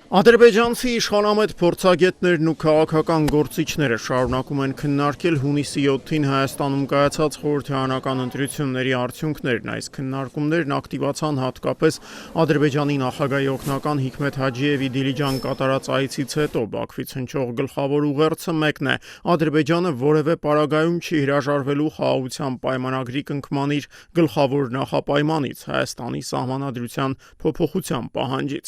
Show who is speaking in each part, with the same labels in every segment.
Speaker 1: Ադրբեջանցի իշխանամետ փորձագետներն ու քաղաքական գործիչները շարունակում են քննարկել հունիսի 7-ին Հայաստանում կայացած խորհրդարանական ընտրությունների արդյունքներն։ Այս քննարկումներն ակտիվացան հատկապես Ադրբեջանի նախագահի օգնական Հիկմեթ Հաջիևի Դիլիջան կատարած այցից հետո։ Բաքվից հնչող գլխավոր ուղերձը մեկն է՝ Ադրբեջանը որևէ պարագայում չի հրաժարվելու խաղաղության պայմանագրի կնքման իր գլխավոր նախապայմանից՝ Հայաստանի սահմանադրության փոփոխության պահանջից։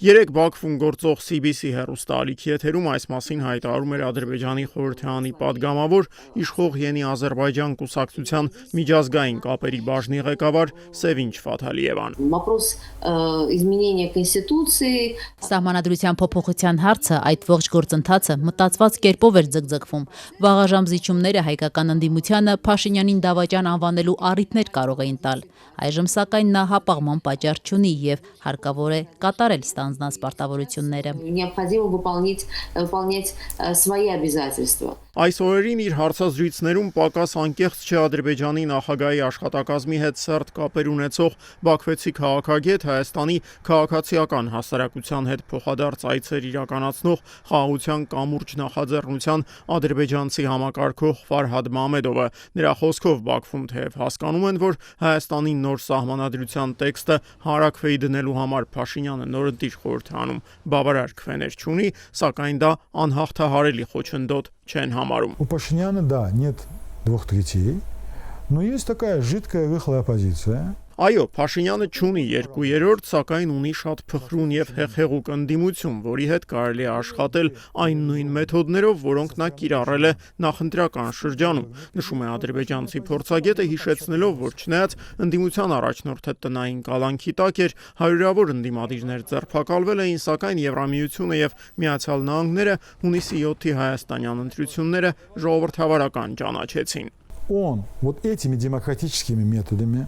Speaker 1: Երեկ Բաքվում գործող CBC հեռուստաալիքի եթերում այս մասին հայտարարում էր Ադրբեջանի խորհրդարանի падգամավոր, իշխող Յենի Ադրբեջան կուսակցության միջազգային կապերի բաժնի ղեկավար Սևինչ Ֆաթալիևան։
Speaker 2: Սահմանադրության փոփոխության հարցը, այդ ողջ գործընթացը մտածված կերպով էր ձգձգվում։ Վաղաժամ զիջումները հայկական ընդդիմությանը Փաշինյանին դավաճան անվանելու առիթներ կարող էին տալ։ Այժմ սակայն նա հապաղման պատճառ չունի եւ հարկավոր է կատարել ստանձնած պարտավորությունները։
Speaker 1: Այս օրերին իր հարցազրույցներում պակաս անկեղծ չէ Ադրբեջանի նախագահի աշխատակազմի հետ սերտ կապեր ունեցող բաքվեցի քաղաքագետ, Հայաստանի քաղաքացիական հասարակության հետ փոխադարձ այցեր իրականացնող խաղաղության կամուրջ նախաձեռնության ադրբեջանցի համակարգող Ֆարհադ Մամեդովը։ Նրա խոսքով Բաքվում թեև հասկանում են, որ Հայաստանի նոր սահմանադրության տեքստը հարակվեի դնելու համար Փաշինյանը նորընտիր խորհրդանում բավարար քվեներ չունի, սակայն դա անհաղթահարելի խոչընդոտ չեն համարում։
Speaker 3: У Пашиняна, да, нет 2/3, но есть такая жидкая рыхлая оппозиция.
Speaker 1: Այո, Փաշինյանը չունի 2/3, սակայն ունի շատ փխրուն եւ հեղեղուկ ընդդիմություն, որի հետ կարելի է աշխատել այն նույն մեթոդներով, որոնք նա կիրառել է նախընտրական շրջանում, նշում է ադրբեջանցի փորձագետը, հիշեցնելով, որ չնայած ընդդիմության առաջնորդը տնային կալանքի տակ էր, հարյուրավոր ընդդիմադիրներ ձերբակալվել էին, сакայն Եվրամիությունը եւ Միացյալ Նահանգները հունիսի 7-ի հայաստանյան ընտրությունները ժողովրդավարական ճանաչեցին։
Speaker 3: Он вот этими демократическими методами,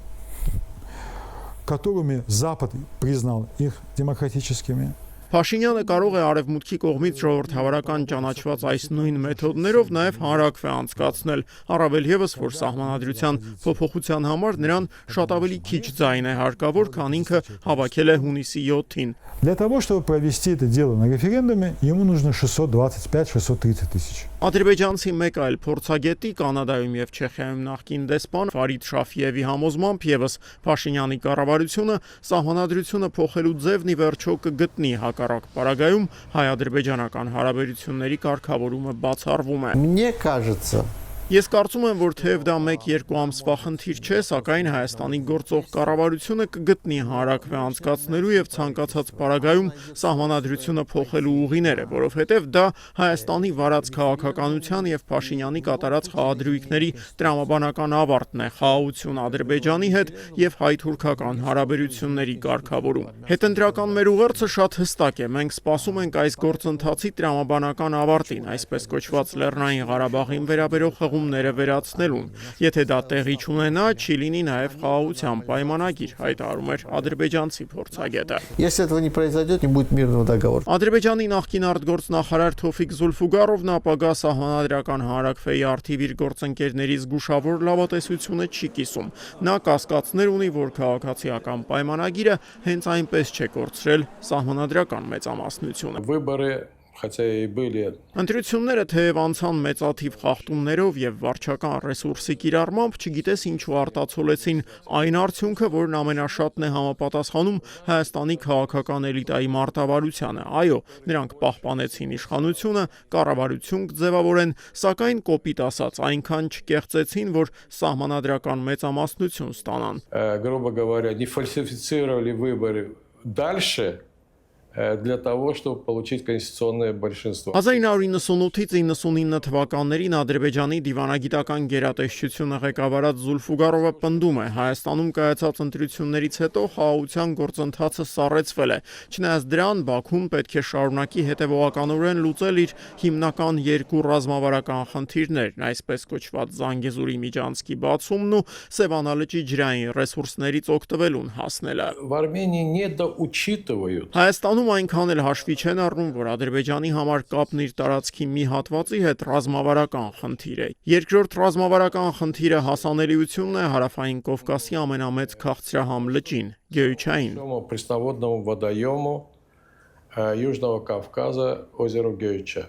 Speaker 3: которыми Запад признал их демократическими.
Speaker 1: Փաշինյանը կարող է արևմուտքի կողմից ժողովրդավարական ճանաչված այս նույն մեթոդներով նաև հանրակրվե անցկացնել, առավել եւս, որ սահմանադրության փոփոխության համար նրան շատ ավելի քիչ ձայն է հարկավոր, քան ինքը հավաքել է հունիսի 7-ին։
Speaker 3: Для того, чтобы провести это дело на референдуме, ему нужно 625-630 тысяч.
Speaker 1: Ադրբեջանցի մեկ այլ փորձագետի Կանադայում եւ Չեխիայում նախկին դեսպան Ֆարիդ Շաֆիևի համոզմամբ եւս Փաշինյանի կառավարությունը սահմանադրությունը փոխելու ձևն ի վերջո կգտնի, հակառակ պարագայում հայ-ադրբեջանական հարաբերությունների կարգավորումը բացառվում է։
Speaker 4: Мне кажется,
Speaker 1: Ես կարծում եմ, որ թեև դա 1-2 ամսվա խնդիր չէ, սակայն Հայաստանի գործող կառավարությունը կգտնի հանրակրվե անցկացնելու եւ ցանկացած պարագայում սահմանադրությունը փոխելու ուղիները, որովհետեւ դա Հայաստանի վարած քաղաքականության եւ Փաշինյանի կատարած խաղադրույքների տրամաբանական ավարտն է, խաղաղություն Ադրբեջանի հետ եւ հայ-թուրքական հարաբերությունների կարգավորում։ Հետընտրական մեր ուղերձը շատ հստակ է։ Մենք սպասում ենք այս գործընթացի տրամաբանական ավարտին, այսպես կոչված Լեռնային Ղարաբաղին վերաբերող վերացնելուն։ Եթե դա տեղի չունենա, չի լինի նաև խաղաղության պայմանագիր, հայտարարում էր ադրբեջանցի փորձագետը։
Speaker 4: Если этого не произойдет, не будет мирного договора.
Speaker 1: Ադրբեջանի նախկին արտգործնախարար Թոֆիկ Զուլֆուգարովն ապագա սահմանադրական հանրակրվեի արդիվ իր գործընկերների զգուշավոր լավատեսությունը չի կիսում։ Նա կասկածներ ունի, որ քաղաքացիական պայմանագիրը հենց այնպես չէ կորցրել սահմանադրական մեծամասնությունը։
Speaker 5: Выборы, хотя и были.
Speaker 1: Ընտրությունները թեև անցան մեծաթիվ խախտումներով եւ վարչական ռեսուրսի կիրառմամբ, չգիտես ինչու արտացոլեցին այն արդյունքը, որն ամենաշատն է համապատասխանում Հայաստանի քաղաքական էլիտայի մարտավարությանը։ Այո, նրանք պահպանեցին իշխանությունը, կառավարություն կձևավորեն, սակայն կոպիտ ասած այնքան չկեղծեցին, որ սահմանադրական մեծամասնություն ստանան։
Speaker 5: Грубо говоря, не фальсифицировали выборы дальше для того, чтобы получить конституционное большинство.
Speaker 1: 1998-ից 99 թվականներին Ադրբեջանի դիվանագիտական գերատեսչությունը ղեկավարած Զուլֆուգարովը պնդում է, Հայաստանում կայացած ընտրություններից հետո խաղաղության գործընթացը սառեցվել է։ Չնայած դրան, Բաքուն պետք է շարունակի հետևողականորեն լուծել իր հիմնական երկու ռազմավարական խնդիրներն, այսպես կոչված Զանգեզուրի միջանցքի բացումն ու Սևանա լճի ջրային ռեսուրսներից օգտվելուն հասնելը։
Speaker 5: В Армении недоучитывают.
Speaker 1: Հայաստանում այնքան էլ հաշվի չեն առնում, որ Ադրբեջանի համար կապն իր տարածքի մի հատվածի հետ ռազմավարական խնդիր է։ Երկրորդ ռազմավարական խնդիրը հասանելիությունն է Հարավային Կովկասի ամենամեծ քաղցրահամ լճին՝ Գեյչային։
Speaker 5: Пресноводному водоему Южного Кавказа озеро Гейча.